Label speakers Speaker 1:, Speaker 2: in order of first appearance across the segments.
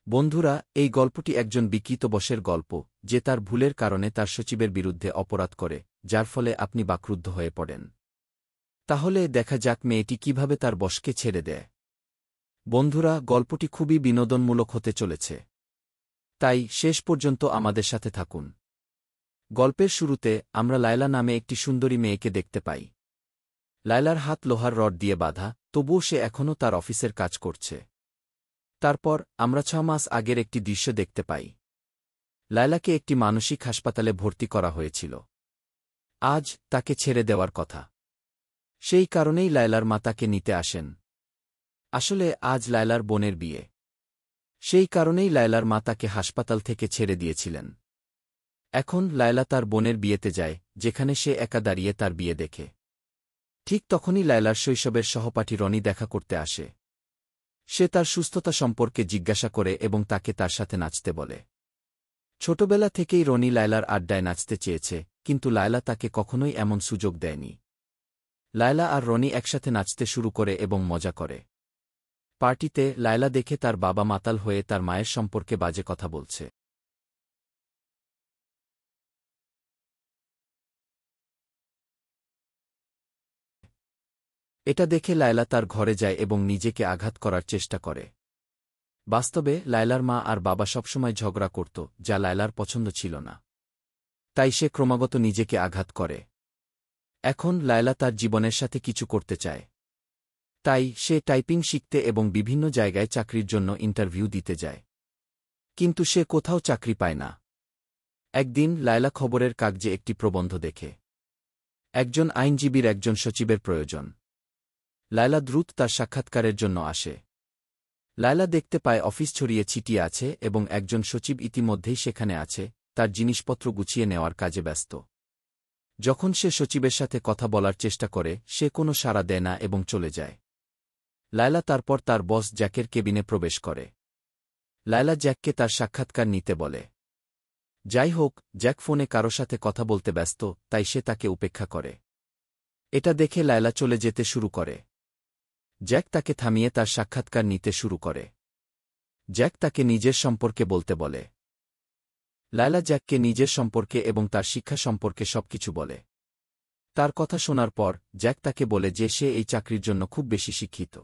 Speaker 1: বন্ধুরা, এই গল্পটি একজন বিকৃত বসের গল্প, যে তার ভুলের কারণে তার সচিবের বিরুদ্ধে অপরাধ করে, যার ফলে আপনি বাকরুদ্ধ হয়ে পড়েন। তাহলে দেখা যাক মেয়েটি কিভাবে তার বসকে ছেড়ে দেয়। বন্ধুরা, গল্পটি খুবই বিনোদনমূলক হতে চলেছে, তাই শেষ পর্যন্ত আমাদের সাথে থাকুন। গল্পের শুরুতে আমরা লায়লা নামে একটি সুন্দরী মেয়েকে দেখতে পাই। লায়লার হাত লোহার রড দিয়ে বাঁধা, তবুও সে এখনও তার অফিসের কাজ করছে। তারপর আমরা 6 মাস আগের একটি দৃশ্য দেখতে পাই। লায়লাকে একটি মানসিক হাসপাতালে ভর্তি করা হয়েছিল। আজ তাকে ছেড়ে দেওয়ার কথা। সেই কারণেই লায়লার মা তাকে নিতে আসেন। আসলে আজ লায়লার বোনের বিয়ে। সেই কারণেই লায়লার মা তাকে হাসপাতাল থেকে ছেড়ে দিয়েছিলেন। এখন লায়লা তার বোনের বিয়েতে যায়, যেখানে সে একা দাঁড়িয়ে তার বিয়ে দেখে। ঠিক তখনই লায়লার শৈশবের সহপাঠী রনি দেখা করতে আসে। সে তার সুস্থতা সম্পর্কে জিজ্ঞাসা করে এবং তাকে তার সাথে নাচতে বলে। ছোটবেলা থেকেই রনি লায়লার আড্ডায় নাচতে চেয়েছে, কিন্তু লায়লা তাকে কখনোই এমন সুযোগ দেয়নি। লায়লা আর রনি একসাথে নাচতে শুরু করে এবং মজা করে। পার্টিতে লায়লা দেখে তার বাবা মাতাল হয়ে তার মায়ের সম্পর্কে বাজে কথা বলছে। এটা দেখে লায়লা তার ঘরে যায় এবং নিজেকে আঘাত করার চেষ্টা করে। বাস্তবে লায়লার মা আর বাবা সবসময় ঝগড়া করত, যা লায়লার পছন্দ ছিল না। তাই সে ক্রমাগত নিজেকে আঘাত করে। এখন লায়লা তার জীবনের সাথে কিছু করতে চায়। তাই সে টাইপিং শিখতে এবং বিভিন্ন জায়গায় চাকরির জন্য ইন্টারভিউ দিতে যায়। কিন্তু সে কোথাও চাকরি পায় না। একদিন লায়লা খবরের কাগজে একটি প্রবন্ধ দেখে। একজন আইনজীবীর একজন সচিবের প্রয়োজন। লায়লা দ্রুত তার সাক্ষাৎকারের জন্য আসে। লায়লা দেখতে পায় অফিস ছড়িয়ে ছিটিয়ে আছে এবং একজন সচিব ইতিমধ্যেই সেখানে আছে, তার জিনিসপত্র গুছিয়ে নেওয়ার কাজে ব্যস্ত। যখন সে সচিবের সাথে কথা বলার চেষ্টা করে, সে কোনো সাড়া দেয় না এবং চলে যায়। লায়লা তারপর তার বস জ্যাকের কেবিনে প্রবেশ করে। লায়লা জ্যাককে তার সাক্ষাৎকার নিতে বলে। যাই হোক, জ্যাক ফোনে কারো সাথে কথা বলতে ব্যস্ত, তাই সে তাকে উপেক্ষা করে। এটা দেখে লায়লা চলে যেতে শুরু করে। জ্যাক তাকে থামিয়ে তার সাক্ষাৎকার নিতে শুরু করে। জ্যাক তাকে নিজের সম্পর্কে বলতে বলে। লায়লা জ্যাককে নিজের সম্পর্কে এবং তার শিক্ষা সম্পর্কে সবকিছু বলে। তার কথা শোনার পর জ্যাক তাকে বলে যে সে এই চাকরির জন্য খুব বেশি শিক্ষিত।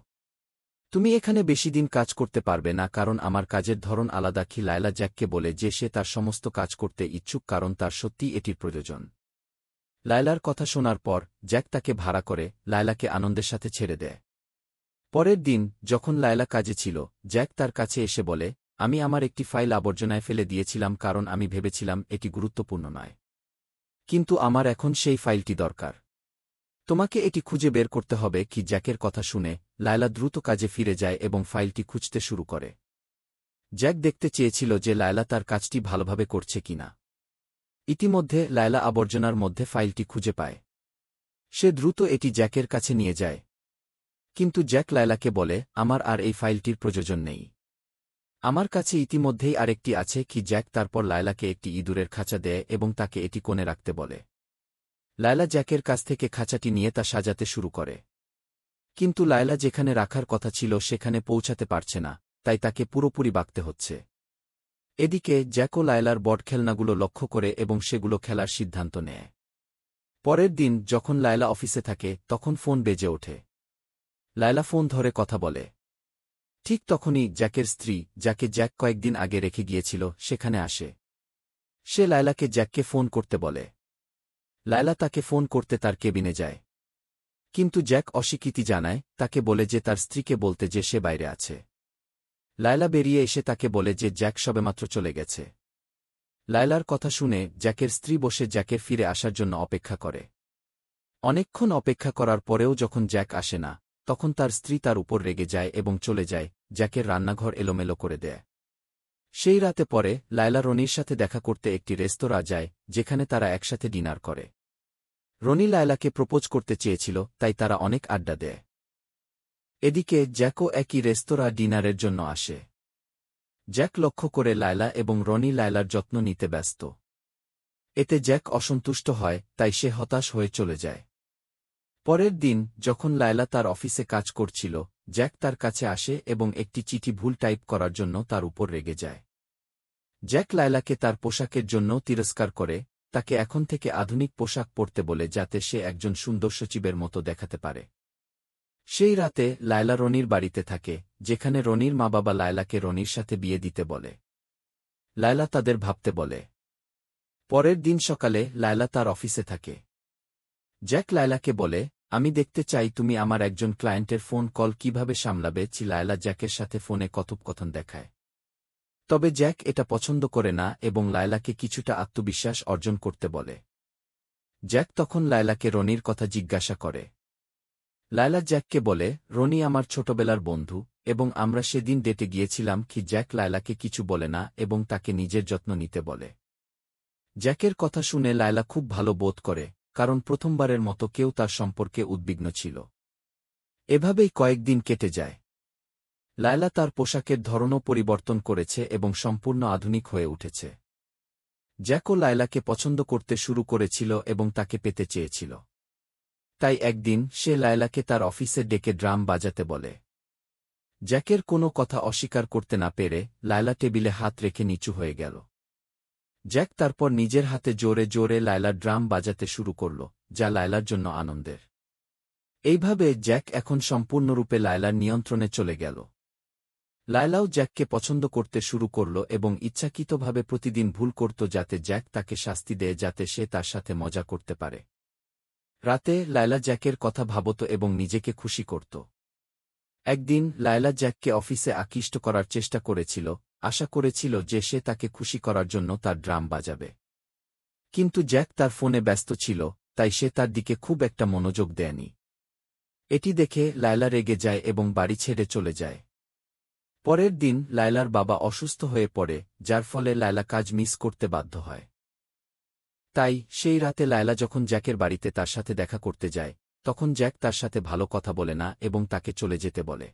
Speaker 1: তুমি এখানে বেশি দিন কাজ করতে পারবে না, কারণ আমার কাজের ধরন আলাদা। লায়লা জ্যাককে বলে যে সে তার সমস্ত কাজ করতে ইচ্ছুক, কারণ তার সত্যিই এটির প্রয়োজন। লায়লার কথা শোনার পর জ্যাক তাকে ভাড়া করে লায়লাকে আনন্দের সাথে ছেড়ে দেয়। পরের দিন যখন লায়লা কাজে ছিল, জ্যাক তার কাছে এসে বলে, আমি আমার একটি ফাইল আবর্জনায় ফেলে দিয়েছিলাম কারণ আমি ভেবেছিলাম এটি গুরুত্বপূর্ণ নয়। কিন্তু আমার এখন সেই ফাইলটি দরকার। তোমাকে এটি খুঁজে বের করতে হবে। জ্যাকের কথা শুনে লায়লা দ্রুত কাজে ফিরে যায় এবং ফাইলটি খুঁজতে শুরু করে। জ্যাক দেখতে চেয়েছিল যে লায়লা তার কাজটি ভালোভাবে করছে কিনা। ইতিমধ্যে লায়লা আবর্জনার মধ্যে ফাইলটি খুঁজে পায়। সে দ্রুত এটি জ্যাকের কাছে নিয়ে যায়। কিন্তু জ্যাক লায়লাকে বলে, আমার আর এই ফাইলটির প্রয়োজন নেই। আমার কাছে ইতিমধ্যেই আরেকটি আছে। জ্যাক তারপর লায়লাকে একটি ইঁদুরের খাঁচা দেয় এবং তাকে এটি কোণে রাখতে বলে। লায়লা জ্যাকের কাছ থেকে খাঁচাটি নিয়ে তা সাজাতে শুরু করে। কিন্তু লায়লা যেখানে রাখার কথা ছিল সেখানে পৌঁছাতে পারছে না, তাই তাকে পুরোপুরি বাঁকতে হচ্ছে। এদিকে জ্যাকও লায়লার বট খেলনাগুলো লক্ষ্য করে এবং সেগুলো খেলার সিদ্ধান্ত নেয়। পরের দিন যখন লায়লা অফিসে থাকে, তখন ফোন বেজে ওঠে। লায়লা ফোন ধরে কথা বলে। ঠিক তখনই জ্যাকের স্ত্রী, যাকে জ্যাক কয়েকদিন আগে রেখে গিয়েছিল, সেখানে আসে। সে লায়লাকে জ্যাককে ফোন করতে বলে। লায়লা তাকে ফোন করতে তার কেবিনে যায়। কিন্তু জ্যাক অস্বীকৃতি জানায়, তাকে বলে যে তার স্ত্রীকে বলতে যে সে বাইরে আছে। লায়লা বেরিয়ে এসে তাকে বলে যে জ্যাক সবেমাত্র চলে গেছে। লায়লার কথা শুনে জ্যাকের স্ত্রী বসে জ্যাকের ফিরে আসার জন্য অপেক্ষা করে। অনেকক্ষণ অপেক্ষা করার পরেও যখন জ্যাক আসে না, তখন তার স্ত্রী তার উপর রেগে যায় এবং চলে যায়, জ্যাকের রান্নাঘর এলোমেলো করে দেয়। সেই রাতে পরে লায়লা রনির সাথে দেখা করতে একটি রেস্তোরাঁ যায়, যেখানে তারা একসাথে ডিনার করে। রনি লায়লাকে প্রপোজ করতে চেয়েছিল, তাই তারা অনেক আড্ডা দেয়। এদিকে জ্যাকও একই রেস্তোরাঁ ডিনারের জন্য আসে। জ্যাক লক্ষ্য করে লায়লা এবং রনি লায়লার যত্ন নিতে ব্যস্ত। এতে জ্যাক অসন্তুষ্ট হয়, তাই সে হতাশ হয়ে চলে যায়। পরের দিন যখন লায়লা তার অফিসে কাজ করছিল, জ্যাক তার কাছে আসে এবং একটি চিঠি ভুল টাইপ করার জন্য তার উপর রেগে যায়। জ্যাক লায়লাকে তার পোশাকের জন্য তিরস্কার করে, তাকে এখন থেকে আধুনিক পোশাক পরতে বলে যাতে সে একজন সুন্দর সচিবের মতো দেখাতে পারে। সেই রাতে লায়লা রনির বাড়িতে থাকে, যেখানে রনির মা বাবা লায়লাকে রনির সাথে বিয়ে দিতে বলে। লায়লা তাদের ভাবতে বলে। পরের দিন সকালে লায়লা তার অফিসে থাকে। জ্যাক লায়লাকে বলে, আমি দেখতে চাই তুমি আমার একজন ক্লায়েন্টের ফোন কল কিভাবে সামলাবে। লায়লা জ্যাকের সাথে ফোনে কথোপকথন দেখায়। তবে জ্যাক এটা পছন্দ করে না এবং লায়লাকে কিছুটা আত্মবিশ্বাস অর্জন করতে বলে। জ্যাক তখন লায়লাকে রনির কথা জিজ্ঞাসা করে। লায়লা জ্যাককে বলে, রনি আমার ছোটবেলার বন্ধু এবং আমরা সেদিন ডেটে গিয়েছিলাম। জ্যাক লায়লাকে কিছু বলে না এবং তাকে নিজের যত্ন নিতে বলে। জ্যাকের কথা শুনে লায়লা খুব ভালো বোধ করে, কারণ প্রথমবারের মতো কেউ তার সম্পর্কে উদ্বিগ্ন ছিল। এভাবেই কয়েকদিন কেটে যায়। লায়লা তার পোশাকের ধরনও পরিবর্তন করেছে এবং সম্পূর্ণ আধুনিক হয়ে উঠেছে। জ্যাকও লায়লাকে পছন্দ করতে শুরু করেছিল এবং তাকে পেতে চেয়েছিল। তাই একদিন সে লায়লাকে তার অফিসে ডেকে ড্রাম বাজাতে বলে। জ্যাকের কোনো কথা অস্বীকার করতে না পেরে লায়লা টেবিলে হাত রেখে নিচু হয়ে গেল। জ্যাক তারপর নিজের হাতে জোরে জোরে লায়লার ড্রাম বাজাতে শুরু করল, যা লায়লার জন্য আনন্দের। এইভাবে জ্যাক এখন সম্পূর্ণরূপে লায়লার নিয়ন্ত্রণে চলে গেল। লায়লাও জ্যাককে পছন্দ করতে শুরু করল এবং ইচ্ছাকৃতভাবে প্রতিদিন ভুল করত যাতে জ্যাক তাকে শাস্তি দেয়, যাতে সে তার সাথে মজা করতে পারে। রাতে লায়লা জ্যাকের কথা ভাবত এবং নিজেকে খুশি করত। একদিন লায়লা জ্যাককে অফিসে আকৃষ্ট করার চেষ্টা করেছিল, আশা করেছিল যে সে তাকে খুশি করার জন্য তার ড্রাম বাজাবে। কিন্তু জ্যাক তার ফোনে ব্যস্ত ছিল, তাই সে তার দিকে খুব একটা মনোযোগ দেয়নি। এটি দেখে লায়লা রেগে যায় এবং বাড়ি ছেড়ে চলে যায়। পরের দিন লায়লার বাবা অসুস্থ হয়ে পড়ে, যার ফলে লায়লা কাজ মিস করতে বাধ্য হয়। তাই সেই রাতে লায়লা যখন জ্যাকের বাড়িতে তার সাথে দেখা করতে যায়, তখন জ্যাক তার সাথে ভালো কথা বলে না এবং তাকে চলে যেতে বলে।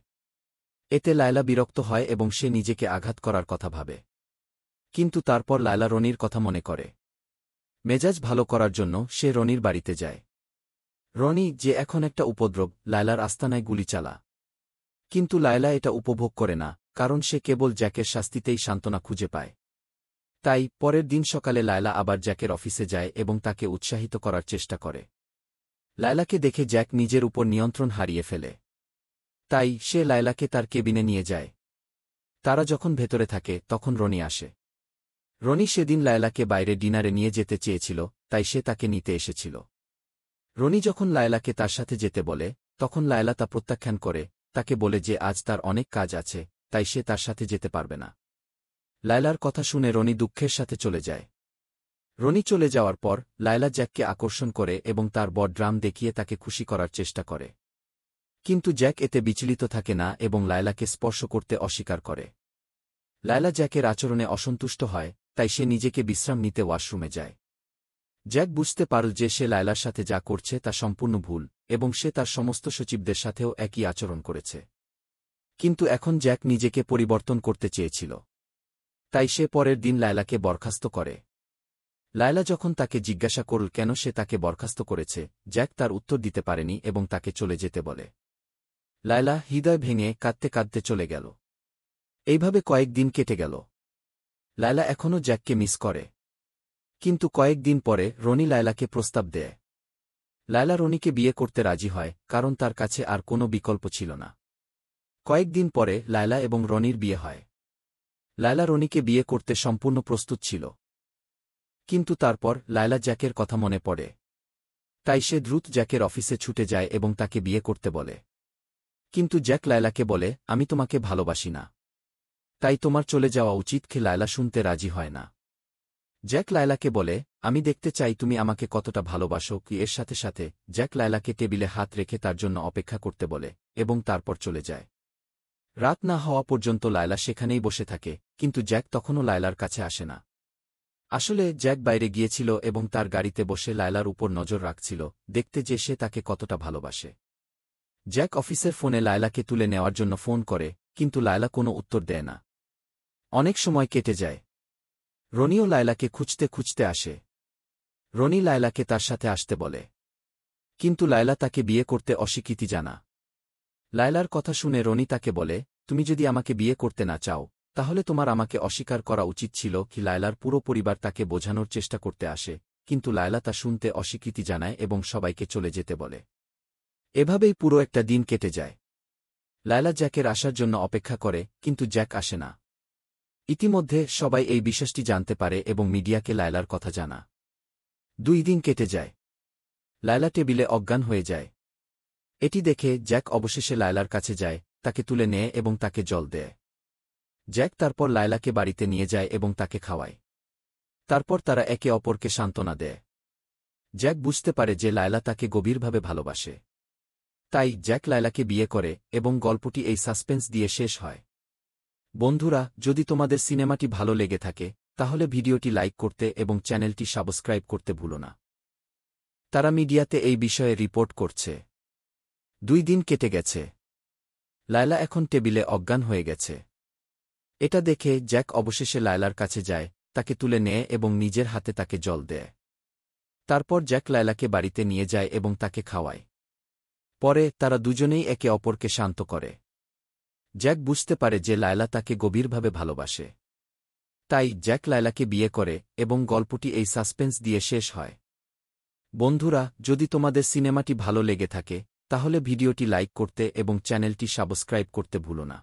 Speaker 1: এতে লায়লা বিরক্ত হয় এবং সে নিজেকে আঘাত করার কথা ভাবে। কিন্তু তারপর লায়লা রনির কথা মনে করে। মেজাজ ভালো করার জন্য সে রনির বাড়িতে যায়। রনি, যে এখন একটা উপদ্রব, লায়লার আস্তানায় গুলি চালা। কিন্তু লায়লা এটা উপভোগ করে না, কারণ সে কেবল জ্যাকের শাস্তিতেই সান্ত্বনা খুঁজে পায়। তাই পরের দিন সকালে লায়লা আবার জ্যাকের অফিসে যায় এবং তাকে উৎসাহিত করার চেষ্টা করে। লায়লাকে দেখে জ্যাক নিজের উপর নিয়ন্ত্রণ হারিয়ে ফেলে। তাই সে লায়লাকে তার কেবিনে নিয়ে যায়। তারা যখন ভেতরে থাকে তখন রনি আসে। রনি সেদিন লায়লাকে বাইরে ডিনারে নিয়ে যেতে চেয়েছিল, তাই সে তাকে নিতে এসেছিল। রনি যখন লায়লাকে তার সাথে যেতে বলে, তখন লায়লা তা প্রত্যাখ্যান করে, তাকে বলে যে আজ তার অনেক কাজ আছে, তাই সে তার সাথে যেতে পারবে না। লায়লার কথা শুনে রনি দুঃখের সাথে চলে যায়। রনি চলে যাওয়ার পর লায়লা জ্যাককে আকর্ষণ করে এবং তার বড় ড্রাম দেখিয়ে তাকে খুশি করার চেষ্টা করে। কিন্তু জ্যাক এতে বিচলিত থাকে না এবং লায়লাকে স্পর্শ করতে অস্বীকার করে। লায়লা জ্যাকের আচরণে অসন্তুষ্ট হয়, তাই সে নিজেকে বিশ্রাম নিতে ওয়াশরুমে যায়। জ্যাক বুঝতে পারল যে সে লায়লার সাথে যা করছে তা সম্পূর্ণ ভুল এবং সে তার সমস্ত সচিবদের সাথেও একই আচরণ করেছে। কিন্তু এখন জ্যাক নিজেকে পরিবর্তন করতে চেয়েছিল। তাই সে পরের দিন লায়লাকে বরখাস্ত করে। লায়লা যখন তাকে জিজ্ঞাসা করল কেন সে তাকে বরখাস্ত করেছে, জ্যাক তার উত্তর দিতে পারেনি এবং তাকে চলে যেতে বলে। লায়লা হৃদয় ভেঙে কাঁদতে কাঁদতে চলে গেল। এইভাবে কয়েকদিন কেটে গেল। লায়লা এখনও জ্যাককে মিস করে। কিন্তু কয়েকদিন পরে রনি লায়লাকে প্রস্তাব দেয়। লায়লা রনিকে বিয়ে করতে রাজি হয়, কারণ তার কাছে আর কোনো বিকল্প ছিল না। কয়েকদিন পরে লায়লা এবং রনির বিয়ে হয়। লায়লা রনিকে বিয়ে করতে সম্পূর্ণ প্রস্তুত ছিল। কিন্তু তারপর লায়লা জ্যাকের কথা মনে পড়ে। তাই সে দ্রুত জ্যাকের অফিসে ছুটে যায় এবং তাকে বিয়ে করতে বলে। কিন্তু জ্যাক লায়লাকে বলে, আমি তোমাকে ভালোবাসি না। তাই তোমার চলে যাওয়া উচিত। লায়লা শুনতে রাজি হয় না। জ্যাক লায়লাকে বলে, আমি দেখতে চাই তুমি আমাকে কতটা ভালোবাসো। এর সাথে সাথে জ্যাক লায়লাকে টেবিলে হাত রেখে তার জন্য অপেক্ষা করতে বলে এবং তারপর চলে যায়। রাত না হওয়া পর্যন্ত লায়লা সেখানেই বসে থাকে, কিন্তু জ্যাক তখনও লায়লার কাছে আসে না। আসলে জ্যাক বাইরে গিয়েছিল এবং তার গাড়িতে বসে লায়লার উপর নজর রাখছিল, দেখতে যে সে তাকে কতটা ভালোবাসে। জ্যাক অফিসের ফোনে লায়লাকে তুলে নেওয়ার জন্য ফোন করে, কিন্তু লায়লা কোনো উত্তর দেয় না। অনেক সময় কেটে যায়। রনিও লায়লাকে খুঁজতে খুঁজতে আসে। রনি লায়লাকে তার সাথে আসতে বলে। কিন্তু লায়লা তাকে বিয়ে করতে অস্বীকৃতি জানা। লায়লার কথা শুনে রনি তাকে বলে, তুমি যদি আমাকে বিয়ে করতে না চাও তাহলে তোমার আমাকে অস্বীকার করা উচিত ছিল কি। লায়লার পুরো পরিবার তাকে বোঝানোর চেষ্টা করতে আসে, কিন্তু লায়লা তা শুনতে অস্বীকৃতি জানায় এবং সবাইকে চলে যেতে বলে। এভাবেই পুরো একটা দিন কেটে যায়। লায়লা জ্যাকের আসার জন্য অপেক্ষা করে, কিন্তু জ্যাক আসে না। ইতিমধ্যে সবাই এই বিশ্বাসটি জানতে পারে এবং মিডিয়াকে লায়লার কথা জানা। 2 দিন কেটে যায়। লায়লা টেবিলে অজ্ঞান হয়ে যায়। এটি দেখে জ্যাক অবশেষে লায়লার কাছে যায়, তাকে তুলে নেয় এবং তাকে জল দেয়। জ্যাক তারপর লায়লাকে বাড়িতে নিয়ে যায় এবং তাকে খাওয়ায়। তারপর তারা একে অপরকে সান্ত্বনা দেয়। জ্যাক বুঝতে পারে যে লায়লা তাকে গভীরভাবে ভালোবাসে। তাই জ্যাক লায়লাকে বিয়ে করে এবং গল্পটি এই সাসপেন্স দিয়ে শেষ হয়। বন্ধুরা, যদি তোমাদের সিনেমাটি ভালো লেগে থাকে তাহলে ভিডিওটি লাইক করতে এবং চ্যানেলটি সাবস্ক্রাইব করতে ভুলো না। তারা মিডিয়াতে এই বিষয়ে রিপোর্ট করছে। 2 দিন কেটে গেছে। লায়লা এখন টেবিলে অজ্ঞান হয়ে গেছে। এটা দেখে জ্যাক অবশেষে লায়লার কাছে যায়, তাকে তুলে নেয় এবং নিজের হাতে তাকে জল দেয়। তারপর জ্যাক লায়লাকে বাড়িতে নিয়ে যায় এবং তাকে খাওয়ায়। পরে তারা দুজনেই একে অপরকে শান্ত করে। জ্যাক বুঝতে পারে যে লায়লা তাকে গভীরভাবে ভালোবাসে। তাই জ্যাক লায়লাকে বিয়ে করে এবং গল্পটি এই সাসপেন্স দিয়ে শেষ হয়। বন্ধুরা, যদি তোমাদের সিনেমাটি ভালো লেগে থাকে তাহলে ভিডিওটি লাইক করতে এবং চ্যানেলটি সাবস্ক্রাইব করতে ভুলো না।